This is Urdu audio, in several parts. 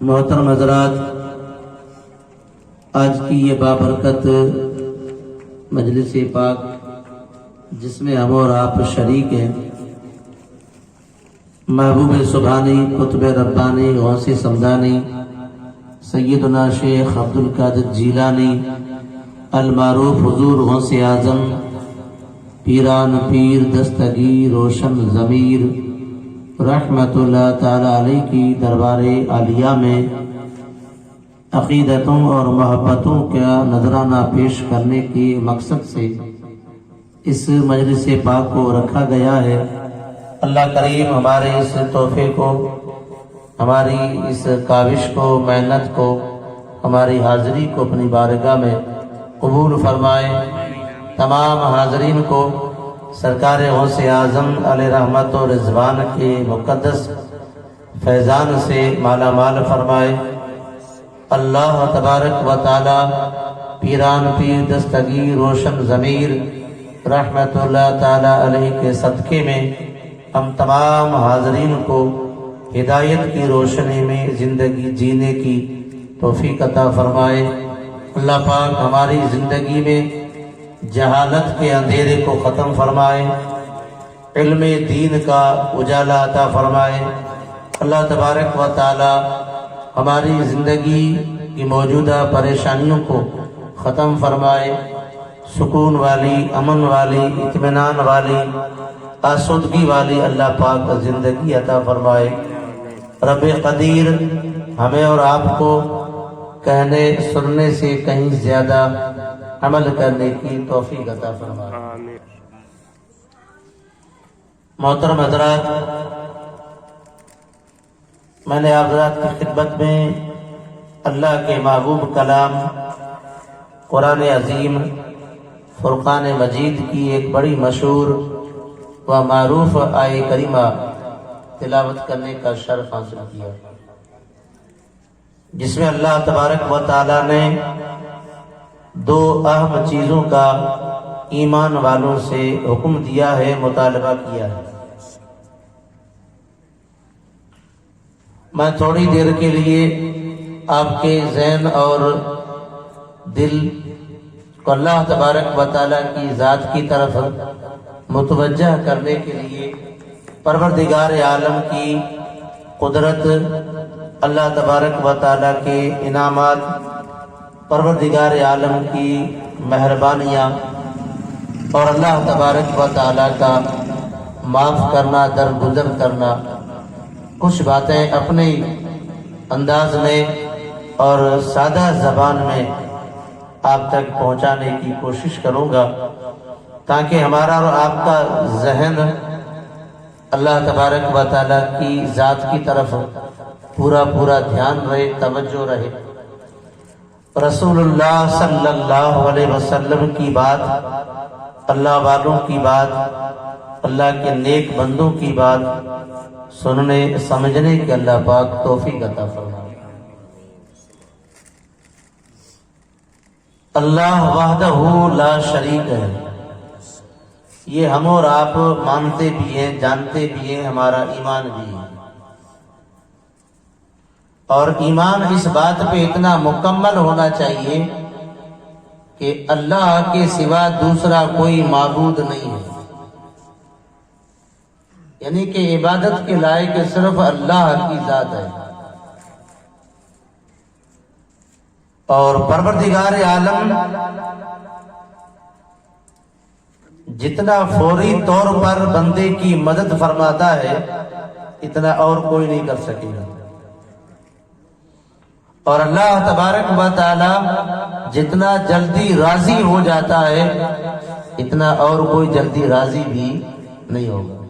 محترم حضرات، آج کی یہ بابرکت مجلس پاک جس میں ہم اور آپ شریک ہیں، محبوب سبحانی، قطب ربانی، غوث سمدانی، سیدنا شیخ عبدالقادر جیلانی المعروف حضور غوث اعظم پیران پیر دستگیر روشن ضمیر رحمت اللہ تعالی علیہ کی دربار عالیہ میں عقیدتوں اور محبتوں کا نذرانہ پیش کرنے کے مقصد سے اس مجلس پاک کو رکھا گیا ہے۔ اللہ کریم ہمارے اس تحفے کو، ہماری اس کاوش کو، محنت کو، ہماری حاضری کو اپنی بارگاہ میں قبول فرمائے۔ تمام حاضرین کو سرکار غوث اعظم علیہ رحمت و رضوان کے مقدس فیضان سے مالا مال فرمائے۔ اللہ تبارک و تعالی پیران پیر دستگیر روشن ضمیر رحمت اللہ تعالی علیہ کے صدقے میں ہم تمام حاضرین کو ہدایت کی روشنی میں زندگی جینے کی توفیق عطا فرمائے۔ اللہ پاک ہماری زندگی میں جہالت کے اندھیرے کو ختم فرمائے، علم دین کا اجالا عطا فرمائے۔ اللہ تبارک و تعالی ہماری زندگی کی موجودہ پریشانیوں کو ختم فرمائے، سکون والی، امن والی، اطمینان والی، آسودگی والی اللہ پاک زندگی عطا فرمائے۔ رب قدیر ہمیں اور آپ کو کہنے سننے سے کہیں زیادہ عمل کرنے کی توفیق عطا فرمائے۔ محترم حضرات، میں نے آپ حضرات کی خدمت میں اللہ کے محبوب کلام قرآن عظیم فرقان مجید کی ایک بڑی مشہور و معروف آیہ کریمہ تلاوت کرنے کا شرف حاصل کیا، جس میں اللہ تبارک و تعالی نے دو اہم چیزوں کا ایمان والوں سے حکم دیا ہے، مطالبہ کیا ہے۔ میں تھوڑی دیر کے لیے آپ کے ذہن اور دل کو اللہ تبارک و تعالی کی ذات کی طرف متوجہ کرنے کے لیے پروردگار عالم کی قدرت، اللہ تبارک و تعالی کے انعامات، پروردگار عالم کی مہربانیاں اور اللہ تبارک و تعالی کا معاف کرنا، درگزر کرنا، کچھ باتیں اپنے انداز میں اور سادہ زبان میں آپ تک پہنچانے کی کوشش کروں گا، تاکہ ہمارا اور آپ کا ذہن اللہ تبارک و تعالی کی ذات کی طرف پورا دھیان رہے، توجہ رہے۔ رسول اللہ صلی اللہ علیہ وسلم کی بات، اللہ والوں کی بات، اللہ کے نیک بندوں کی بات سننے سمجھنے کے اللہ پاک توفیق عطا فرمائے۔ اللہ وحدہ لا شریک ہے، یہ ہم اور آپ مانتے بھی ہیں، جانتے بھی ہیں، ہمارا ایمان بھی ہے، اور ایمان اس بات پہ اتنا مکمل ہونا چاہیے کہ اللہ کے سوا دوسرا کوئی معبود نہیں ہے، یعنی کہ عبادت کے لائق صرف اللہ کی ذات ہے۔ اور پروردگار عالم جتنا فوری طور پر بندے کی مدد فرماتا ہے، اتنا اور کوئی نہیں کر سکے گا، اور اللہ تبارک و تعالی جتنا جلدی راضی ہو جاتا ہے، اتنا اور کوئی جلدی راضی بھی نہیں ہوگا۔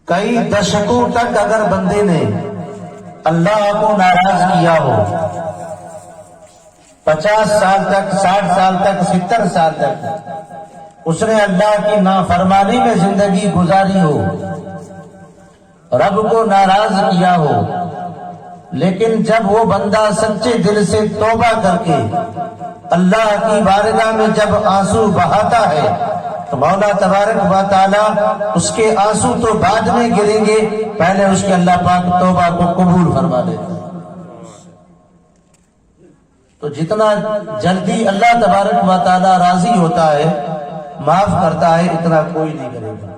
کئی دشکوں تک اگر بندے نے اللہ کو ناراض کیا ہو، 50 سال تک، 60 سال تک، 70 سال تک اس نے اللہ کی نافرمانی میں زندگی گزاری ہو، رب کو ناراض کیا ہو، لیکن جب وہ بندہ سچے دل سے توبہ کر کے اللہ کی بارگاہ میں جب آنسو بہاتا ہے تو مولا تبارک و تعالی اس کے آنسو تو بعد میں گریں گے، پہلے اس کے اللہ پاک توبہ کو قبول فرما دیتا ہے۔ تو جتنا جلدی اللہ تبارک و تعالی راضی ہوتا ہے، معاف کرتا ہے، اتنا کوئی نہیں کرے گا۔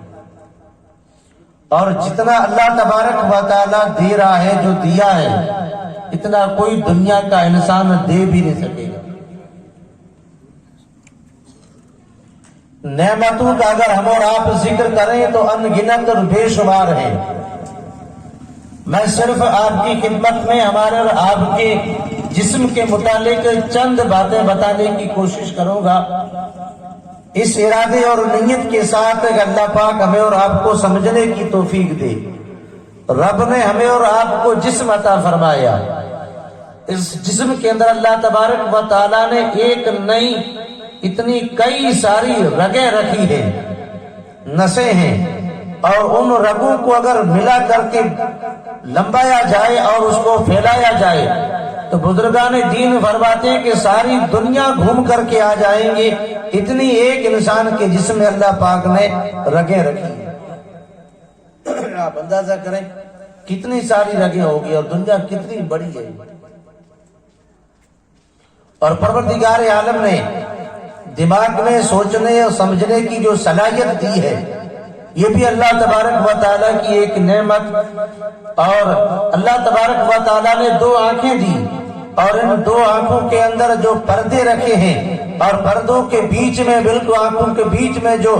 اور جتنا اللہ تبارک و تعالی دے رہا ہے، جو دیا ہے، اتنا کوئی دنیا کا انسان دے بھی نہیں سکے گا۔ نعمتوں کا اگر ہم اور آپ ذکر کریں تو ان گنت اور بے شمار ہیں۔ میں صرف آپ کی خدمت میں ہمارے اور آپ کے جسم کے متعلق چند باتیں بتانے کی کوشش کروں گا، اس ارادے اور نیت کے ساتھ کہ اللہ پاک ہمیں اور آپ کو سمجھنے کی توفیق دے۔ رب نے ہمیں اور آپ کو جسم عطا فرمایا، اس جسم کے اندر اللہ تبارک و تعالیٰ نے ایک نئی اتنی کئی ساری رگیں رکھی ہیں، نسیں ہیں، اور ان رگوں کو اگر ملا کر کے لمبایا جائے اور اس کو پھیلایا جائے تو بزرگان دین فرماتے ہیں کہ ساری دنیا گھوم کر کے آ جائیں گے، اتنی ایک انسان کے جسم میں اللہ پاک نے رگیں رکھی ہیں۔ آپ اندازہ کریں کتنی ساری رگیں ہوگی اور دنیا کتنی بڑی ہے۔ اور پروردگار عالم نے دماغ میں سوچنے اور سمجھنے کی جو صلاحیت دی ہے، یہ بھی اللہ تبارک و تعالیٰ کی ایک نعمت۔ اور اللہ تبارک و تعالیٰ نے دو آنکھیں دی، اور ان دو آنکھوں کے اندر جو پردے رکھے ہیں، اور پردوں کے بیچ میں بالکل آنکھوں کے بیچ میں جو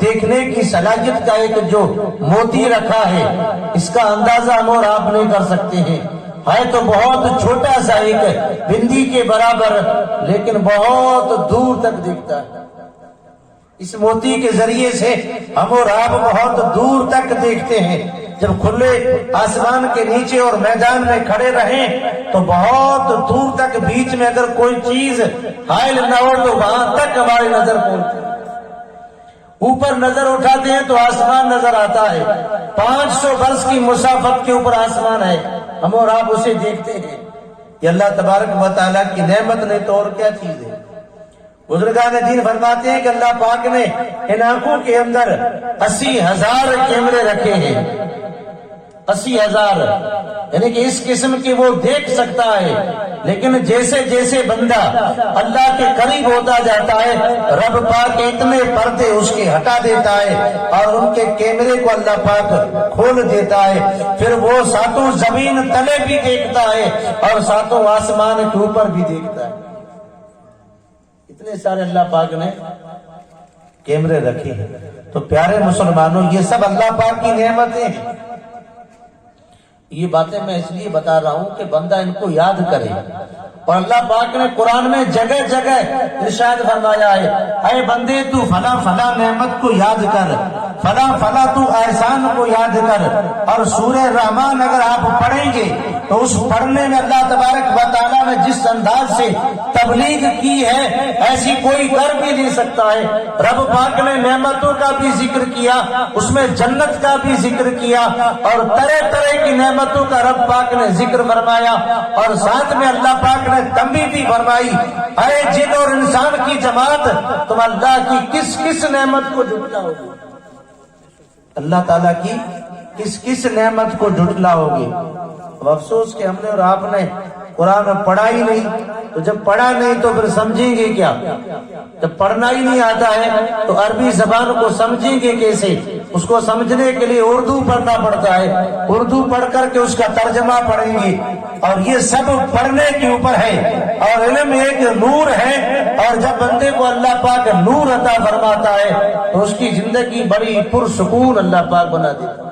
دیکھنے کی صلاحیت کا ایک جو موتی رکھا ہے، اس کا اندازہ ہم اور آپ نہیں کر سکتے ہیں۔ ہے تو بہت چھوٹا سا، ایک بندی کے برابر، لیکن بہت دور تک دیکھتا ہے۔ اس موتی کے ذریعے سے ہم اور آپ بہت دور تک دیکھتے ہیں۔ جب کھلے آسمان کے نیچے اور میدان میں کھڑے رہیں تو بہت دور تک بیچ میں اگر کوئی چیز حائل نہ ہو تو وہاں تک ہماری نظر پہنچتی ہے۔ اوپر نظر اٹھاتے ہیں تو آسمان نظر آتا ہے، 500 برس کی مسافت کے اوپر آسمان ہے، ہم اور آپ اسے دیکھتے ہیں۔ یہ اللہ تبارک و تعالیٰ کی نعمت نہیں تو اور کیا چیز ہے۔ بزرگان دین فرماتے ہیں کہ اللہ پاک نے ان آنکھوں کے اندر 80,000 کیمرے رکھے ہیں، 80,000، یعنی کہ اس قسم کے وہ دیکھ سکتا ہے۔ لیکن جیسے جیسے بندہ اللہ کے قریب ہوتا جاتا ہے، رب پاک اتنے پردے اس کے ہٹا دیتا ہے اور ان کے کیمرے کو اللہ پاک کھول دیتا ہے۔ پھر وہ ساتوں زمین تلے بھی دیکھتا ہے اور ساتوں آسمان کے اوپر بھی دیکھتا ہے۔ اتنے سارے اللہ پاک نے کیمرے رکھے ہیں۔ تو پیارے مسلمانوں، یہ سب اللہ پاک کی نعمتیں ہیں۔ یہ باتیں میں اس لیے بتا رہا ہوں کہ بندہ ان کو یاد کرے۔ اور اللہ پاک نے قرآن میں جگہ جگہ ارشاد فرمایا ہے، اے بندے تو فلاں فلاں نعمت کو یاد کر، فلاں فلاں تو احسان کو یاد کر۔ اور سورہ رحمان اگر آپ پڑھیں گے تو اس پڑھنے میں اللہ تبارک و تعالیٰ نے جس انداز سے تبلیغ کی ہے ایسی کوئی کر بھی نہیں سکتا ہے۔ رب پاک نے نعمتوں کا بھی ذکر کیا، اس میں جنت کا بھی ذکر کیا، اور طرح طرح کی نعمتوں کا رب پاک نے ذکر فرمایا، اور ساتھ میں اللہ پاک نے تنبیہ بھی فرمائی، اے جن اور انسان کی جماعت، تم اللہ کی کس کس نعمت کو جھٹلاؤ گے؟ اللہ تعالیٰ کی کس کس نعمت کو جھٹلاؤ گے؟ اب افسوس کہ ہم نے اور آپ نے قرآن پڑھا ہی نہیں، تو جب پڑھا نہیں تو پھر سمجھیں گے کیا؟ جب پڑھنا ہی نہیں آتا ہے تو عربی زبان کو سمجھیں گے کیسے؟ اس کو سمجھنے کے لیے اردو پڑھنا پڑتا ہے، اردو پڑھ کر کے اس کا ترجمہ پڑھیں گے، اور یہ سب پڑھنے کے اوپر ہے۔ اور علم ایک نور ہے، اور جب بندے کو اللہ پاک نور عطا فرماتا ہے تو اس کی زندگی بڑی پرسکون اللہ پاک بنا دیتا ہے۔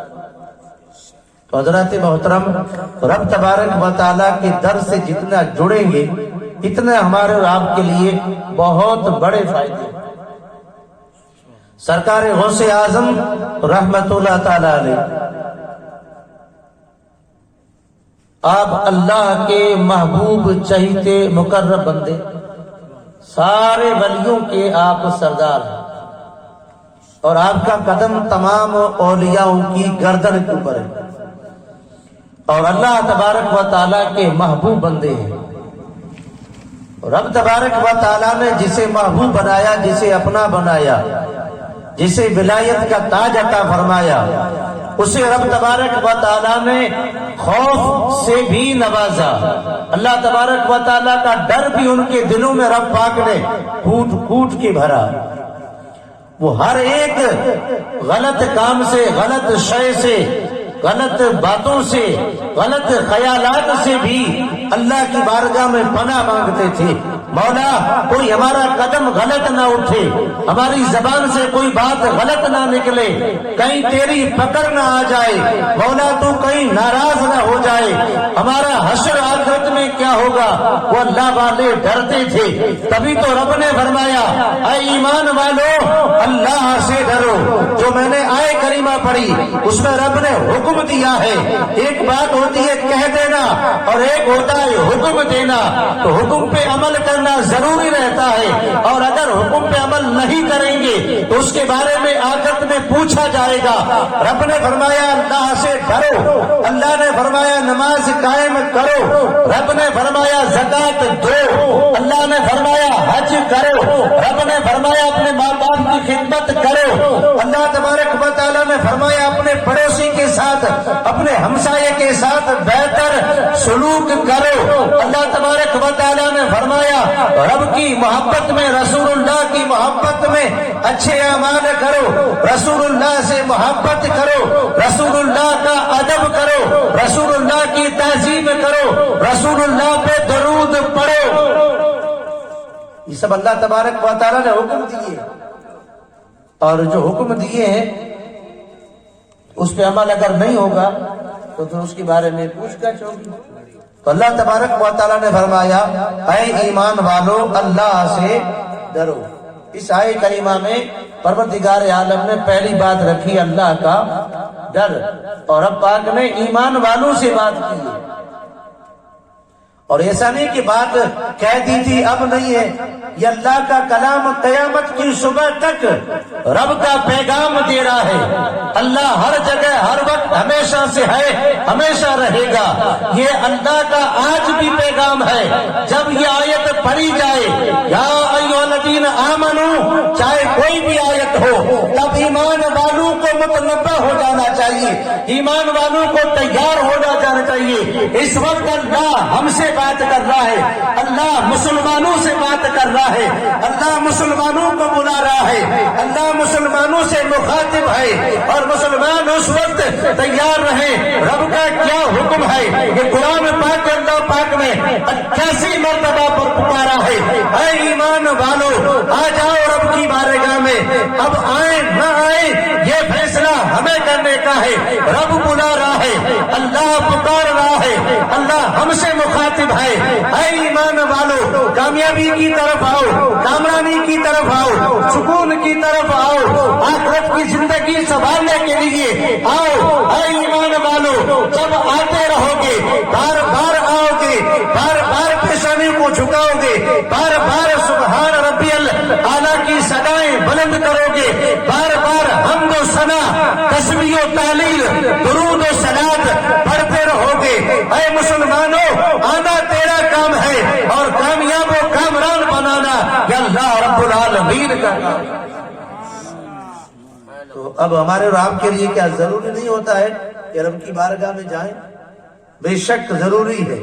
تو حضرات محترم، رب تبارک و تعالیٰ کے در سے جتنا جڑیں گے اتنے ہمارے اور آپ کے لیے بہت بڑے فائدے۔ سرکار غوث اعظم رحمت اللہ تعالی علیہ، آپ اللہ کے محبوب چہیتے مقرب بندے، سارے ولیوں کے آپ سردار ہیں، اور آپ کا قدم تمام اولیاء کی گردن کے اوپر ہے، اور اللہ تبارک و تعالیٰ کے محبوب بندے ہیں۔ رب تبارک و تعالیٰ نے جسے محبوب بنایا، جسے اپنا بنایا، جسے ولایت کا تاج عطا فرمایا، اسے رب تبارک و تعالیٰ نے خوف سے بھی نوازا، اللہ تبارک و تعالیٰ کا ڈر بھی ان کے دلوں میں رب پاک نے کوٹ کوٹ کے بھرا۔ وہ ہر ایک غلط کام سے، غلط شے سے، غلط باتوں سے، غلط خیالات سے بھی اللہ کی بارگاہ میں پناہ مانگتے تھے۔ مولا کوئی ہمارا قدم غلط نہ اٹھے، ہماری زبان سے کوئی بات غلط نہ نکلے، کہیں تیری پکڑ نہ آ جائے، مولا تو کہیں ناراض نہ ہو جائے، ہمارا حشر آخرت میں کیا ہوگا۔ وہ اللہ والے ڈرتے تھے، تبھی تو رب نے فرمایا اے ایمان والو اللہ سے ڈرو۔ جو میں نے آیے کریمہ پڑھی اس میں رب نے حکم دیا ہے، ایک بات ہوتی ہے کہہ دینا اور ایک ہوتا ہے حکم دینا، تو حکم پہ عمل کرنا ضروری رہتا ہے، اور اگر حکم پہ عمل نہیں کریں گے تو اس کے بارے میں آخرت میں پوچھا جائے گا۔ رب نے فرمایا اللہ سے ڈرو، اللہ نے فرمایا نماز قائم کرو، رب نے فرمایا زکوٰۃ دو، اللہ نے فرمایا حج کرو، رب نے فرمایا اپنے ماں باپ کی خدمت کرو، اللہ تبارک و تعالیٰ نے فرمایا اپنے پڑوسی کے ساتھ، اپنے ہمسائے کے ساتھ بہتر سلوک کرو، اللہ تبارک و تعالیٰ نے فرمایا رب کی محبت میں، رسول اللہ کی محبت میں اچھے اعمال کرو، رسول اللہ سے محبت کرو، رسول اللہ کا ادب کرو، رسول اللہ کی تعظیم کرو، رسول اللہ پہ درود پڑھو۔ یہ سب اللہ تبارک و تعالیٰ نے حکم دیے، اور جو حکم دیے ہیں اس پہ عمل اگر نہیں ہوگا تو پھر اس کے بارے میں پوچھ گچھ ہوگی۔ تو اللہ تبارک و تعالیٰ نے فرمایا اے ایمان والو اللہ سے ڈرو۔ اس آیے کریمہ میں پروردگار عالم نے پہلی بات رکھی اللہ کا ڈر، اور اب پاک نے ایمان والوں سے بات کی ہے، اور ایسا نہیں کہ بات کہہ دی تھی اب نہیں ہے، یہ اللہ کا کلام قیامت کی صبح تک رب کا پیغام دے رہا ہے۔ اللہ ہر جگہ ہر وقت ہمیشہ سے ہے، ہمیشہ رہے گا، یہ اللہ کا آج بھی پیغام ہے۔ جب یہ آیت پڑھی جائے یا ایھا الذین آمنو، چاہے کوئی بھی آیت ہو، تب ایمان والوں کو متنبہ ہو جانا چاہیے، ایمان والوں کو تیار ہو جانا چاہیے۔ اس وقت اللہ ہم سے بات کر رہا ہے، اللہ مسلمانوں سے بات کر رہا ہے، اللہ مسلمانوں کو بلا رہا ہے، اللہ مسلمانوں سے مخاطب ہے، اور مسلمان اس وقت تیار رہے۔ رب کا کیا حکم ہے، یہ قرآن پاک اللہ پاک نے 88 مرتبہ پر پکارا ہے اے ایمان والو آ جاؤ رب کی بارگاہ میں، اب آئیں نہ آئیں یہ فیصلہ ہمیں کرنے کا ہے۔ رب بلا رہا ہے، اللہ پکار رہا ہے، اللہ ہم سے مخاطب ہے اے ایمان والو کامیابی کی طرف آؤ، کامرانی کی طرف آؤ، سکون کی طرف آؤ، آخرت کی زندگی سنبھالنے کے لیے آؤ اے ایمان والو۔ جب آتے رہو گے، بار بار آؤ گے، بار بار پیشانی کو جھکاؤ گے، بار بار سبحان ربی الاعلیٰ کی صدائیں بلند کرو گے، بار بار حمد و ثنا، تسبیح و تہلیل، درود و صلات پڑھتے رہو گے۔ اے مسلمانوں آنا تیرا کام ہے، اور کامیاب و کامران بنانا یہ اللہ رب العالمین کا کام ہے۔ تو اب ہمارے اور آپ کے لیے کیا ضروری نہیں ہوتا ہے کہ رب کی بارگاہ میں جائیں؟ بے شک ضروری ہے۔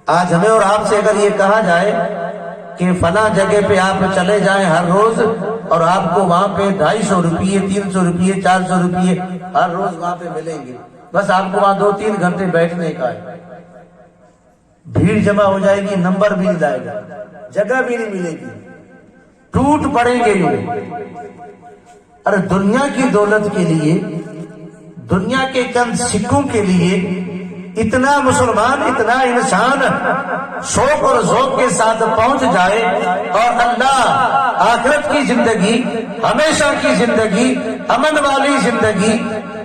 آج ہمیں اور آپ سے اگر یہ کہا جائے کہ فلاں جگہ پہ آپ چلے جائیں ہر روز، اور آپ کو وہاں پہ 250 روپیے، 300 روپیے، 400 روپیے ہر روز وہاں پہ ملیں گے، بس آپ کو وہاں 2-3 گھنٹے بیٹھنے کا ہے، بھیڑ جمع ہو جائے گی، نمبر بھی نہیں لائے گا، جگہ بھی نہیں ملے گی، ٹوٹ پڑیں گے لوگ۔ ارے دنیا کی دولت کے لیے، دنیا کے چند سکوں کے لیے اتنا مسلمان، اتنا انسان شوق اور ذوق کے ساتھ پہنچ جائے، اور اللہ آخرت کی زندگی، ہمیشہ کی زندگی، امن والی زندگی،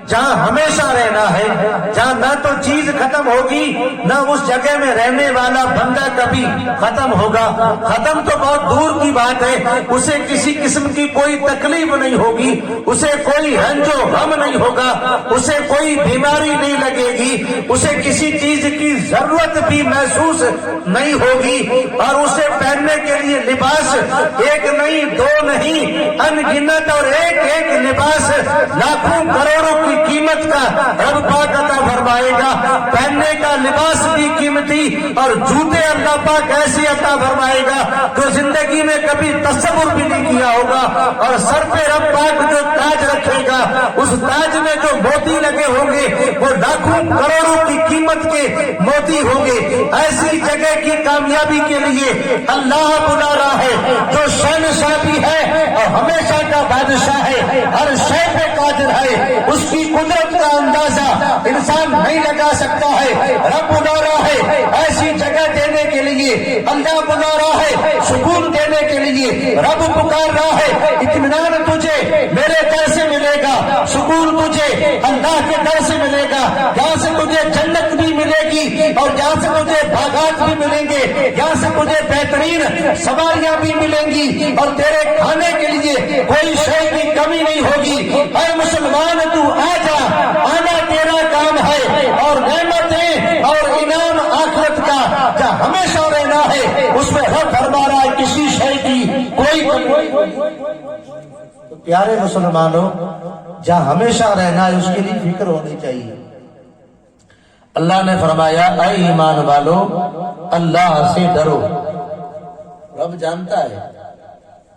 جہاں ہمیشہ رہنا ہے، جہاں نہ تو چیز ختم ہوگی نہ اس جگہ میں رہنے والا بندہ کبھی ختم ہوگا۔ ختم تو بہت دور کی بات ہے، اسے کسی قسم کی کوئی تکلیف نہیں ہوگی، اسے کوئی رنج و غم نہیں ہوگا، اسے کوئی بیماری نہیں لگے گی، اسے کسی چیز کی ضرورت بھی محسوس نہیں ہوگی، اور اسے پہننے کے لیے لباس ایک نہیں دو نہیں ان گنت اور ایک ایک لباس لاکھوں کروڑوں کی قیمت کا رب پاک عطا فرمائے گا۔ پہننے کا لباس بھی قیمتی اور جوتے اللہ پاک ایسے عطا فرمائے گا جو زندگی میں کبھی تصور بھی نہیں کیا ہوگا، اور سر پہ رب پاک جو تاج رکھے گا اس تاج میں جو موتی لگے ہوں گے وہ لاکھوں کروڑوں کی قیمت کے موتی ہوں گے۔ ایسی جگہ کی کامیابی کے لیے اللہ بلا رہا ہے جو شہنشاہ بھی ہے اور ہمیشہ کا بادشاہ ہے، ہر شے پہ قادر ہے، اس کی قدرت کا اندازہ انسان نہیں لگا سکتا ہے۔ رب بلا رہا ہے ایسی جگہ دینے کے لیے، اللہ بلا رہا ہے سکون دینے کے لیے، رب پکار رہا ہے اطمینان تجھے میرے در سے ملے گا، سکون تجھے اللہ کے در سے ملے گا، جہاں سے تجھے جنت بھی ملے گی اور جہاں سے تجھے باغات بھی ملیں گے، جہاں سے تجھے بہترین سواریاں بھی ملیں گی، اور تیرے کھانے کے لیے کوئی شے کی کمی نہیں ہوگی۔ اے مسلمان تو آ جا، آنا تیرا کام ہے، اور نعمتیں اور انعام آخرت کا جہاں ہمیشہ رہنا ہے اس میں رب فرما رہا ہے کسی شے کی کوئی تو پیارے مسلمانوں جہاں ہمیشہ رہنا ہے اس کے لیے فکر ہونی چاہیے۔ اللہ نے فرمایا اے ایمان والو اللہ سے ڈرو۔ رب جانتا ہے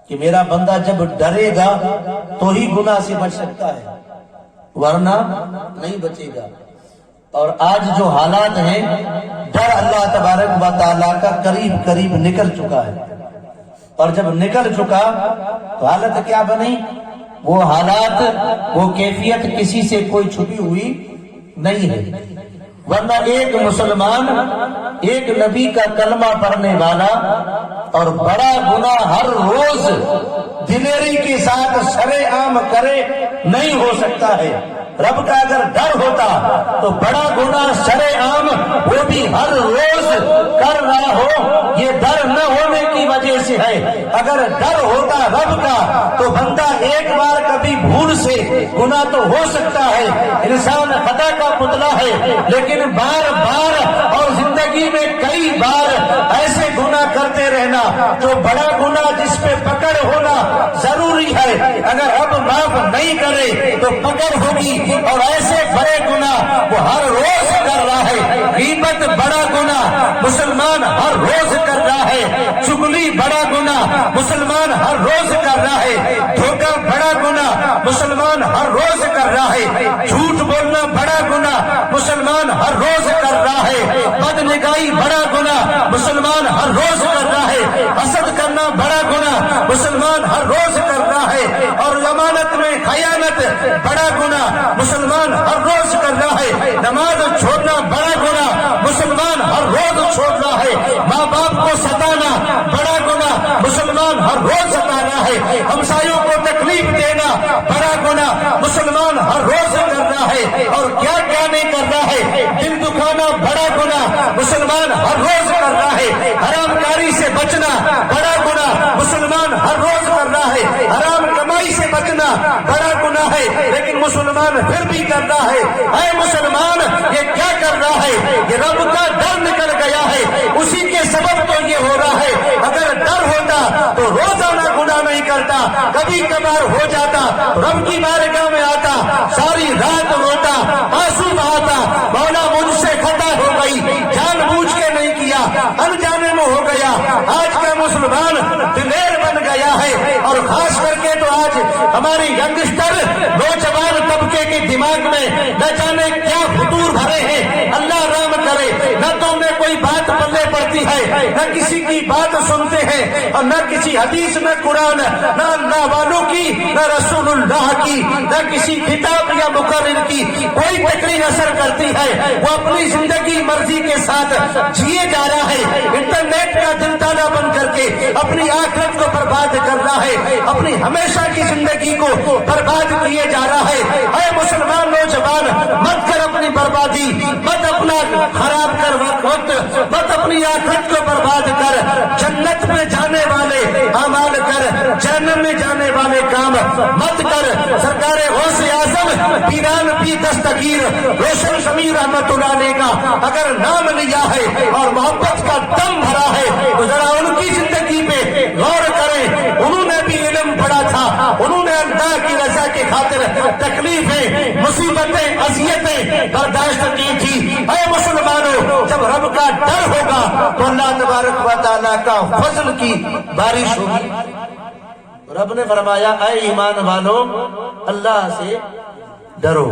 کہ میرا بندہ جب ڈرے گا تو ہی گناہ سے بچ سکتا ہے، ورنہ نہیں بچے گا۔ اور آج جو حالات ہیں ڈر اللہ تبارک و تعالیٰ کا قریب قریب نکل چکا ہے، اور جب نکل چکا تو حالت کیا بنی؟ وہ حالات وہ کیفیت کسی سے کوئی چھپی ہوئی نہیں ہے، ورنہ ایک مسلمان ایک نبی کا کلمہ پڑھنے والا اور بڑا گناہ ہر روز دلیری کے ساتھ سرے عام کرے نہیں ہو سکتا ہے۔ رب کا اگر ڈر ہوتا تو بڑا گناہ سرے عام وہ بھی ہر روز کر رہا ہو، یہ ڈر نہ ہونے کی وجہ سے ہے۔ اگر ڈر ہوتا رب کا تو بندہ ایک بار کبھی بھول سے گناہ تو ہو سکتا ہے، انسان خطا کا پتلا ہے، لیکن بار بار اور زندگی میں کئی بار ایسے گناہ کرتے رہنا جو بڑا گناہ جس پہ پکڑ ہونا ضروری ہے، اگر رب معاف نہیں کرے تو پکڑ ہوگی، اور ایسے بڑے گناہ وہ ہر روز کر رہا ہے۔ غیبت بڑا گناہ مسلمان ہر روز کر رہا ہے، چغلی بڑا گناہ مسلمان ہر روز کر رہا ہے، دھوکہ بڑا گناہ مسلمان ہر روز کر رہا ہے، جھوٹ بولنا بڑا گناہ مسلمان ہر روز کر رہا ہے، بد نگاہی بڑا گناہ مسلمان ہر روز کر رہا ہے، حسد کرنا بڑا گناہ مسلمان ہر روز کر رہا ہے، اور امانت میں خیانت بڑا گناہ مسلمان ہر روز کر رہا ہے، نماز چھوڑنا بڑا گناہ مسلمان ہر روز چھوڑ رہا ہے، ماں باپ کو ستانا بڑا گناہ مسلمان ہر روز ستا رہا ہے، ہمسایوں کو تکلیف دینا بڑا گناہ مسلمان ہر روز کر رہا ہے، اور کیا کیا نہیں کر رہا ہے، دل دکھانا بڑا گناہ مسلمان ہر روز کر رہا ہے، حرام کاری سے بچنا بڑا گناہ مسلمان ہر روز کر رہا ہے، حرام کمائی سے بچنا بڑا گناہ ہے، لیکن مسلمان پھر بھی کر رہا ہے۔ اے مسلمان یہ کیا کر رہا ہے؟ یہ رب کا ڈر نکل گیا ہے، اسی کے سبب تو یہ ہو رہا ہے۔ اگر ڈر ہوتا تو روزانہ گناہ نہیں کرتا، کبھی کبھار ہو جاتا رب کی بارگاہ میں آتا، ساری رات روتا، آنسو بہاتا، مولا مجھ سے خطا ہو گئی، جان بوجھ کے نہیں کیا، انجانے میں ہو گیا۔ آج کا مسلمان دلیر بن گیا ہے، اور خاص کر کے تو آج ہماری ینگسٹر نوجوان طبقے کے دماغ میں نہ جانے کیا فطور بھرے ہیں، اللہ رحم کرے، نہ تو انہیں کوئی بات پلے پڑتی ہے، نہ کسی کی بات سنتے ہیں، اور نہ کسی حدیث میں قرآن، نہ اللہ والوں کی، نہ رسول اللہ کی، نہ کسی کتاب یا مقرر کی کوئی تقریر اثر کرتی ہے۔ وہ اپنی زندگی مرضی کے ساتھ جیے جا رہا ہے، انٹرنیٹ کا دل تالا بن کر کے اپنی آخرت کو برباد کر رہا ہے، اپنی ہمیشہ کی زندگی کو برباد کیے جا رہا ہے۔ اے مسلمان نوجوان دنیا خراب کر وقت مت اپنی آخرت کو برباد کر، جنت میں جانے والے اعمال کر، جہنم میں جانے والے کام مت کر۔ سرکار غوث اعظم پیران پی دستگیر روشن شمیر رحمت اللہ علیہ کا اگر نام لیا ہے اور محبت کا دم بھرا ہے تو ذرا ان کی زندگی پہ غور کریں۔ انہوں نے بھی علم پڑھا تھا، انہوں نے اللہ کی رضا کے خاطر تکلیفیں، مصیبتیں، اذیتیں برداشت کی تھی۔ اے مسلمانوں، جب رب کا ڈر ہوگا تو اللہ تبارک و تعالیٰ کا فضل کی بارش ہوگی۔ رب نے فرمایا اے ایمان والو اللہ سے ڈرو۔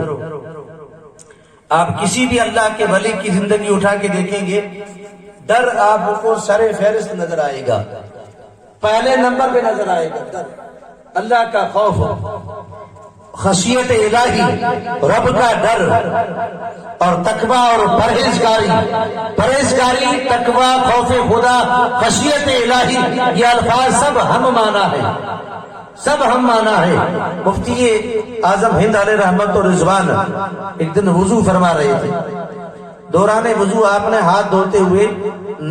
آپ کسی بھی اللہ کے ولی کی زندگی اٹھا کے دیکھیں گے، ڈر آپ کو سر فہرست نظر آئے گا، پہلے نمبر پہ نظر آئے گا ڈر، اللہ کا خوف، خشیت الہی، رب کا ڈر اور تقوی اور پرہیزگاری، تقوی، خوف خدا، خشیت الہی، یہ الفاظ سب ہم مانا ہے، سب ہم مانا ہے۔ مفتی اعظم ہند علیہ رحمت و رضوان ایک دن وضو فرما رہے تھے، دوران وضو آپ نے ہاتھ دھوتے ہوئے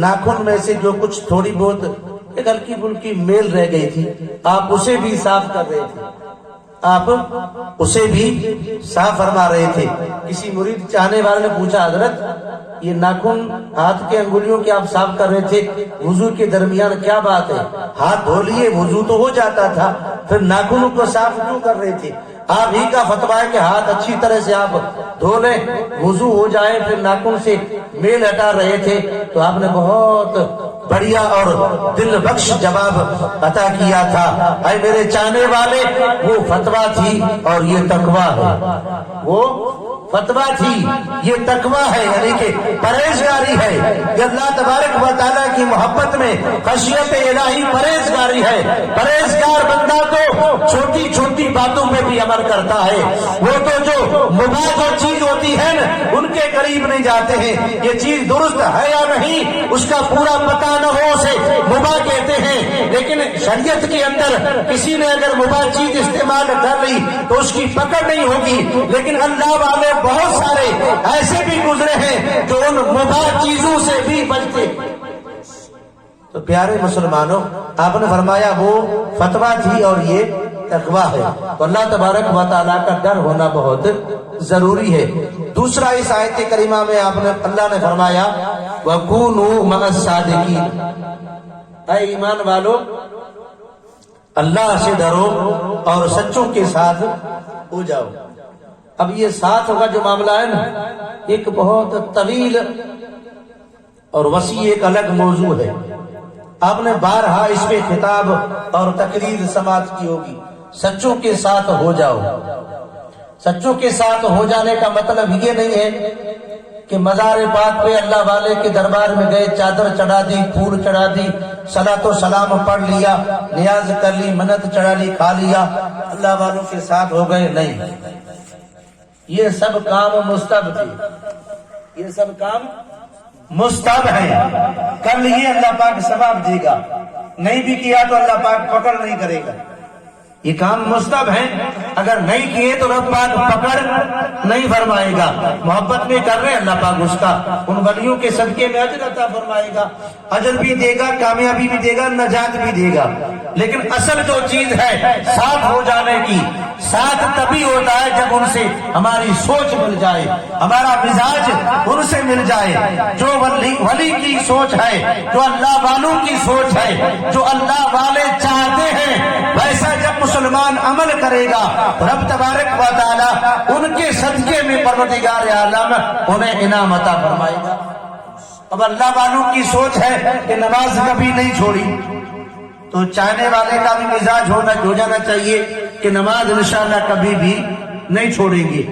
ناخن میں سے جو کچھ تھوڑی بہت ایک ہلکی پھلکی میل رہ گئی تھی، آپ اسے بھی صاف کر رہے تھے، آپ اسے بھی صاف فرما رہے تھے۔ کسی مرید چاہنے والے نے پوچھا حضرت یہ ناخن ہاتھ کے انگلیوں کے آپ صاف کر رہے تھے، وضو کے درمیان کیا بات ہے؟ ہاتھ دھو لیے وضو تو ہو جاتا تھا، پھر ناخنوں کو صاف کیوں کر رہے تھے؟ آپ ہی کا فتویٰ ہے کہ ہاتھ اچھی طرح سے آپ دھو لیں، وضو ہو جائے، پھر ناخن سے میل ہٹا رہے تھے۔ تو آپ نے بہت بڑھیا اور دل بخش جواب عطا کیا تھا، اے میرے چاہنے والے وہ فتویٰ تھی اور یہ تقویٰ ہے، وہ فتویٰ تھی یہ تقویٰ ہے، یعنی کہ پرہیزگاری ہے۔ یہ اللہ تبارک و تعالیٰ کی محبت میں خشیت الہی پرہیزگاری ہے۔ پرہیزگار بندہ تو چھوٹی چھوٹی باتوں پہ بھی عمل کرتا ہے، وہ تو جو مباح جو چیز ہوتی ہے نا ان کے قریب نہیں جاتے ہیں، یہ چیز درست ہے یا نہیں اس کا پورا پتہ نہ ہو اسے مباح کہتے ہیں۔ لیکن شریعت کے اندر کسی نے اگر مباح چیز استعمال کر لی تو اس کی پکڑ نہیں ہوگی، لیکن اللہ والے بہت سارے ایسے بھی گزرے ہیں جو ان مباح چیزوں سے بھی بچتے۔ تو پیارے مسلمانوں، آپ نے فرمایا وہ فتویٰ تھی اور یہ تقویٰ ہے۔ تو اللہ تبارک و تعالیٰ کا ڈر ہونا بہت ضروری ہے۔ دوسرا اس آیت کریمہ میں اللہ نے فرمایا وَكُونُوا مَعَ الصَّادِقِينَ، اے ایمان والو اللہ سے ڈرو اور سچوں کے ساتھ ہو جاؤ۔ اب یہ ساتھ کا جو معاملہ ہے نا ایک بہت طویل اور وسیع ایک الگ موضوع ہے، آپ نے بارہا اس پہ خطاب اور تقریر سماعت کی ہوگی۔ سچوں کے ساتھ ہو جاؤ، سچوں کے ساتھ ہو جانے کا مطلب یہ نہیں ہے کہ مزار پاک پہ اللہ والے کے دربار میں گئے، چادر چڑھا دی، پھول چڑھا دی، صلاۃ و سلام پڑھ لیا، نیاز کر لی، منت چڑھا لی، کھا لیا، اللہ والوں کے ساتھ ہو گئے، نہیں، یہ سب کام مستحب تھے، یہ سب کام مستحب ہے، کر لیے اللہ پاک ثواب دے گا، نہیں بھی کیا تو اللہ پاک پکڑ نہیں کرے گا، یہ کام مستحب ہے، اگر نہیں کیے تو رب پاک پکڑ نہیں فرمائے گا۔ محبت میں کر رہے اللہ پاک اس کا ان ولیوں کے صدقے میں اجر عطا فرمائے گا، اجر بھی دے گا، کامیابی بھی دے گا، نجات بھی دے گا۔ لیکن اصل جو چیز ہے ساتھ ہو جانے کی، ساتھ تبھی ہوتا ہے جب ان سے ہماری سوچ مل جائے، ہمارا مزاج ان سے مل جائے، جو ولی کی سوچ ہے، جو اللہ والوں کی سوچ ہے، جو اللہ والے چاہتے ہیں ویسا جب مسلمان عمل کرے گا رب تبارک و تعالی ان کے صدقے میں پروردگار عالم انہیں انعام عطا فرمائے گا۔ اب اللہ والوں کی سوچ ہے کہ نماز کبھی نہیں چھوڑی، تو چاہنے والے کا بھی مزاج ہو جانا چاہیے کہ نماز انشاءاللہ کبھی بھی نہیں چھوڑیں گے۔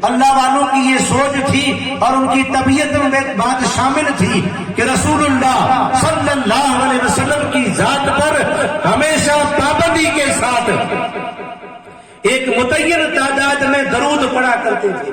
اللہ والوں کی یہ سوچ تھی اور ان کی طبیعت میں بات شامل تھی کہ رسول اللہ صلی اللہ علیہ وسلم کی ذات پر ہمیشہ پابندی کے ساتھ ایک متعین تعداد میں درود پڑھا کرتے تھے،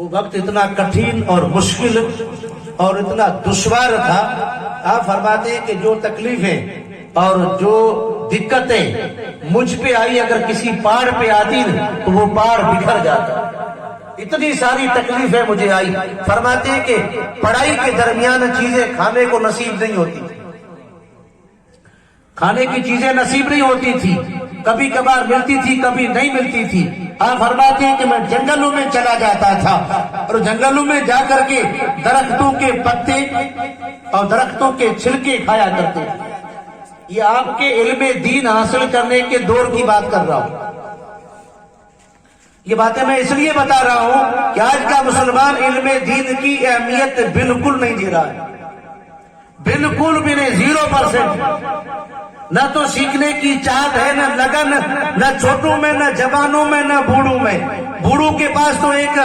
وہ وقت اتنا کٹھن اور مشکل اور اتنا دشوار تھا. آپ فرماتے ہیں کہ جو تکلیفیں اور جو دقتیں مجھ پہ آئی اگر کسی پہاڑ پہ آتی تو وہ پہاڑ بکھر جاتا. اتنی ساری تکلیفیں مجھے آئی. فرماتے ہیں کہ پڑھائی کے درمیان چیزیں کھانے کو نصیب نہیں ہوتی, کھانے کی چیزیں نصیب نہیں ہوتی تھی, کبھی کبھار ملتی تھی کبھی نہیں ملتی تھی. آپ فرماتے ہیں کہ میں جنگلوں میں چلا جاتا تھا اور جنگلوں میں جا کر کے درختوں کے پتے اور درختوں کے چھلکے کھایا کرتے. یہ آپ کے علم دین حاصل کرنے کے دور کی بات کر رہا ہوں. یہ باتیں میں اس لیے بتا رہا ہوں کہ آج کا مسلمان علم دین کی اہمیت بالکل نہیں دے رہا ہے, بالکل بھی نہیں, 0%. نہ تو سیکھنے کی چاہت ہے, نہ لگن, نہ چھوٹوں میں, نہ جوانوں میں, نہ بوڑھوں میں. بوڑھوں کے پاس تو ایک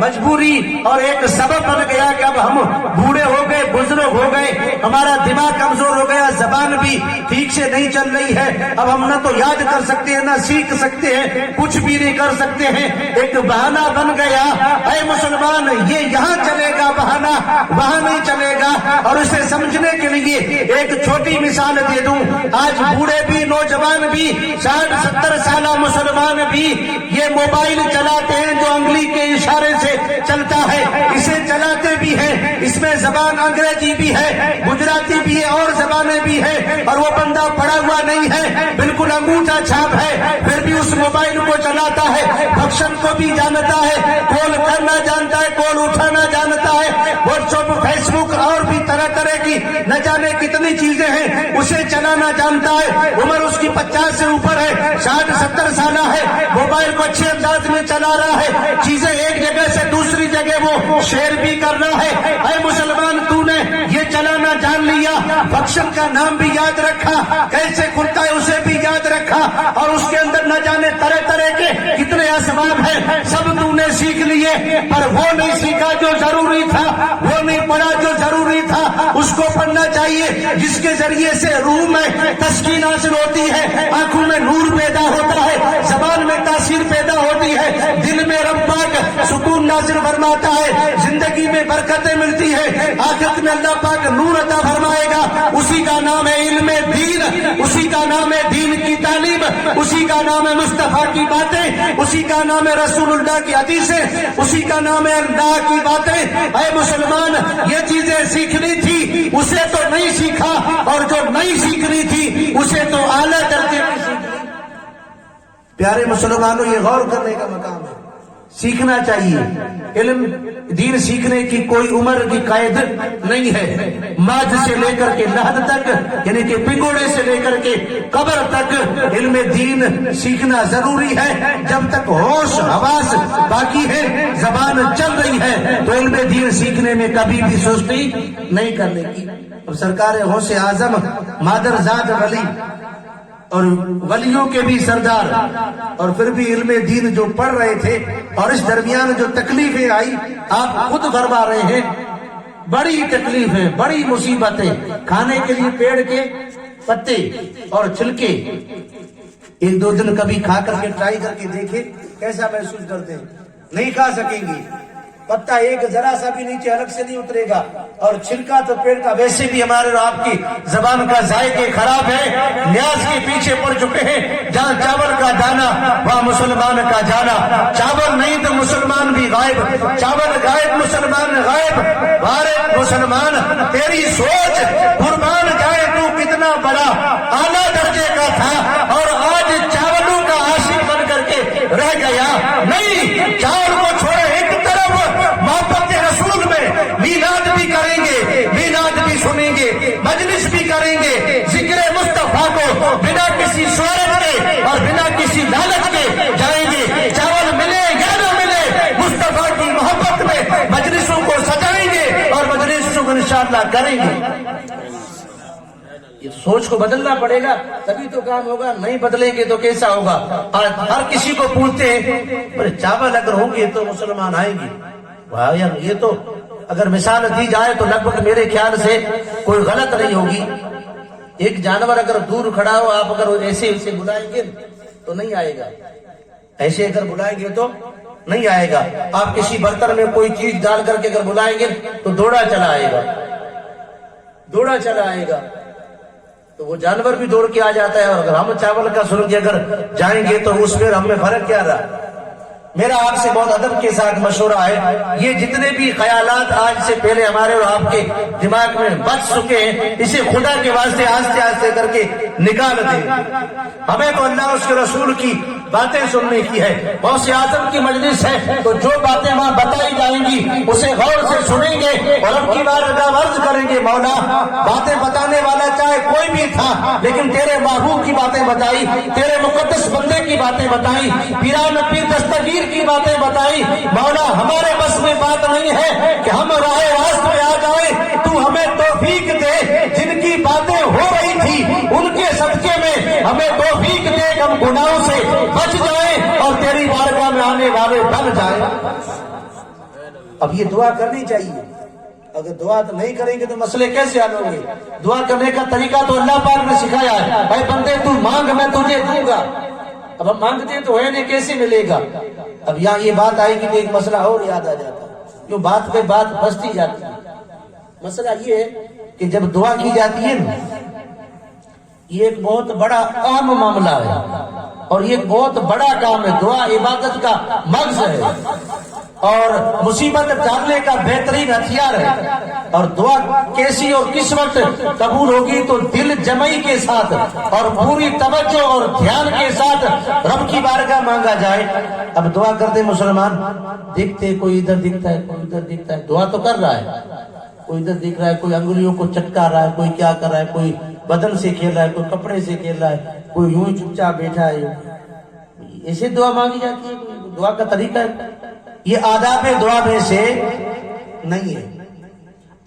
مجبوری اور ایک سبب بن گیا کہ اب ہم بوڑھے ہو گئے, بزرگ ہو گئے, ہمارا دماغ کمزور ہو گیا, زبان بھی ٹھیک سے نہیں چل رہی ہے, اب ہم نہ تو یاد کر سکتے ہیں نہ سیکھ سکتے ہیں, کچھ بھی نہیں کر سکتے ہیں. ایک بہانہ بن گیا. اے مسلمان, یہ یہاں چلے گا بہانہ, وہاں نہیں چلے گا. اور اسے سمجھنے کے لیے ایک چھوٹی مثال دے دوں. آج بوڑھے بھی, نوجوان بھی, 60-70 سالہ مسلمان بھی یہ موبائل چلاتے ہیں جو انگلی کے اشارے سے چلتا ہے, اسے چلاتے بھی ہیں. اس میں زبان انگریزی بھی ہے, گجراتی بھی ہے, اور زبانیں بھی ہیں, اور وہ بندہ پڑھا ہوا نہیں ہے, بالکل انگوٹھا چھاپ ہے, پھر بھی اس موبائل کو چلاتا ہے. فنکشن کو بھی جانتا ہے, کال کرنا جانتا ہے, کال اٹھانا جانتا ہے, واٹس ایپ, فیس بک اور بھی طرح طرح کی نہ جانے کتنی چیزیں ہیں اسے چلانا جانتا ہے. عمر اس کی 50 سے اوپر ہے, 60-70 سالہ ہے, موبائل کو اچھے انداز میں چلا رہا ہے, چیزیں ایک جگہ سے دوسری جگہ وہ شیئر بھی کر رہا ہے. اے مسلمان, تو نے یہ چلانا جان لیا, فنکشن کا نام بھی یاد رکھا, کیسے کھلتا ہے اسے بھی یاد رکھا, اور اس کے اندر نہ جانے طرح طرح کے کتنے اسباب ہیں, سب تو نے سیکھ لیے, پر وہ نہیں سیکھا جو ضروری تھا, وہ نہیں پڑھا جو ضروری تھا. اس کو پڑھنا چاہیے جس کے ذریعے سے روح میں تسکین حاصل ہوتی ہے, آنکھوں میں نور پیدا ہوتا ہے, زبان میں تاثیر پیدا ہوتی ہے, دل میں رب پاک سکون نازل فرماتا ہے, زندگی میں برکتیں ملتی ہے, آخرت میں اللہ پاک نور عطا فرمائے گا. اسی کا نام ہے علم دین, اسی کا نام ہے دین کی تعلیم, اسی کا نام ہے مصطفیٰ کی باتیں, اسی کا نام ہے رسول اللہ کی حدیثیں, اسی کا نام ہے اللہ کی باتیں. اے مسلمان, یہ چیزیں سیکھنی تھی اسے تو نہیں سیکھا, اور جو نہیں سیکھنی تھی اسے تو اعلیٰ درجے میں سیکھ لی. پیارے مسلمانوں, یہ غور کرنے کا مقام ہے, سیکھنا چاہیے. علم دین سیکھنے کی کوئی عمر کی قید نہیں ہے. ماج سے لے کر کے لحد تک, یعنی کہ پگوڑے سے لے کر کے قبر تک علم دین سیکھنا ضروری ہے. جب تک ہوش حواس باقی ہے, زبان چل رہی ہے, تو علم دین سیکھنے میں کبھی بھی سستی نہیں کرنے کی. اور سرکار غوث اعظم مادر ذات ولی اور ولیوں کے بھی سردار, اور پھر بھی علم دین جو پڑھ رہے تھے, اور اس درمیان جو تکلیفیں آئی آپ خود فرما رہے ہیں, بڑی تکلیفیں, بڑی مصیبتیں. کھانے کے لیے پیڑ کے پتے اور چھلکے, 1-2 دن کبھی کھا کر کے ٹرائی کر کے دیکھیں کیسا محسوس کرتے ہیں. نہیں کھا سکیں گے, پتا ایک ذرا سا بھی نیچے الگ سے نہیں اترے گا, اور چھلکا تو پیڑ کا ویسے بھی ہمارے اور آپ کی زبان کا ذائقے خراب ہے, نیاز کے پیچھے پڑ چکے ہیں. جہاں چاول کا دانا وہاں مسلمان کا جانا, چاول نہیں تو مسلمان بھی غائب, چاول غائب مسلمان غائب. غائب مسلمان, تیری سوچ قربان جائے تو کتنا بڑا اعلیٰ درجے کا تھا, اور آج چاولوں کا عاشق بن کر کے رہ گیا. نہیں, چاول کو چھوڑے ایک طرف محبت رسول میں میلاد بھی کریں گے, میلاد بھی سنیں گے, مجلس بھی کریں گے, ذکر مصطفیٰ کو بنا کسی شہرت کے اور بنا کسی لالچ کے جائیں گے. چاول ملے یا نہ ملے, مصطفیٰ کی محبت میں مجلسوں کو سجائیں گے اور مجلسوں کو انشاءاللہ کریں گے. یہ سوچ کو بدلنا پڑے گا تبھی تو کام ہوگا, نہیں بدلیں گے تو کیسا ہوگا. ہر کسی کو پوچھتے ہیں چاول اگر ہوں گے تو مسلمان آئیں گے. یار یہ تو اگر مثال دی جائے تو لگ بھگ میرے خیال سے کوئی غلط نہیں ہوگی. ایک جانور اگر دور کھڑا ہو, آپ اگر ایسے اسے بلائیں گے تو نہیں آئے گا, ایسے اگر بلائیں گے تو نہیں آئے گا. آپ کسی برتن میں کوئی چیز ڈال کر کے اگر بلائیں گے تو دوڑا چلا آئے گا, دوڑا چلا آئے گا. تو وہ جانور بھی دوڑ کے آ جاتا ہے. اور اگر ہم چاول کا سرخ اگر جائیں گے تو اس میں ہم میں فرق کیا رہا. میرا آپ سے بہت ادب کے ساتھ مشورہ ہے, یہ جتنے بھی خیالات آج سے پہلے ہمارے اور آپ کے دماغ میں بچ چکے ہیں, اسے خدا کے واسطے آہستہ آہستہ کر کے نکال دیں. ہمیں تو اللہ اس کے رسول کی باتیں سننے کی ہے. غوث اعظم کی مجلس ہے تو جو باتیں وہاں بتائی جائیں گی اسے غور سے سنیں گے اور اب کی بار عرض کریں گے, مولا باتیں بتانے والا چاہے کوئی بھی تھا لیکن تیرے محبوب کی باتیں بتائی, تیرے مقدس بندے کی باتیں بتائی, پیران پیر دستگیر کی باتیں بتائی. مولا ہمارے بس میں بات نہیں ہے کہ ہم راہ راست پہ آ جائیں, تو ہمیں توفیق دے. جن کی باتیں ہو رہی تھی ان کے صدقے میں ہمیں توفیق دے کہ ہم گناہوں سے بچ جائیں اور تیری بارگاہ میں آنے والے بن جائیں. اب یہ دعا کرنی چاہیے. اگر دعا تو نہیں کریں گے تو مسئلے کیسے حل ہوں گے؟ دعا کرنے کا طریقہ تو اللہ پاک نے سکھایا ہے, اے بندے تو مانگ میں تجھے دوں گا. اب ہم مانگتے تو ہے نہیں, کیسے ملے گا؟ اب یہاں یہ بات آئے گی تو ایک مسئلہ اور یاد آ جاتا ہے, کیوں بات پہ بات بستی جاتی ہے. مسئلہ یہ ہے کہ جب دعا کی جاتی ہے نا, یہ ایک بہت بڑا اہم معاملہ ہے اور یہ ایک بہت بڑا کام ہے. دعا عبادت کا مغز ہے اور مصیبت ٹالنے کا بہترین ہتھیار ہے. اور دعا کیسی اور کس وقت قبول ہوگی تو دل جمعی کے ساتھ اور پوری توجہ اور دھیان کے ساتھ رب کی بارگاہ مانگا جائے. اب دعا کرتے مسلمان دیکھتے, کوئی ادھر دکھتا ہے کوئی ادھر دکھتا ہے, دعا تو کر رہا ہے, کوئی ادھر دکھ رہا ہے, کوئی انگلیوں کو چٹکا رہا ہے, کوئی کیا کر رہا ہے, کوئی بدن سے کھیل رہا ہے, کوئی کپڑے سے کھیل رہا ہے, کوئی یوں ہی چپ چاپ بیٹھا ہے. ایسے دعا مانگی جاتی ہے؟ دعا کا طریقہ ہے یہ آداب دعا میں سے نہیں ہے.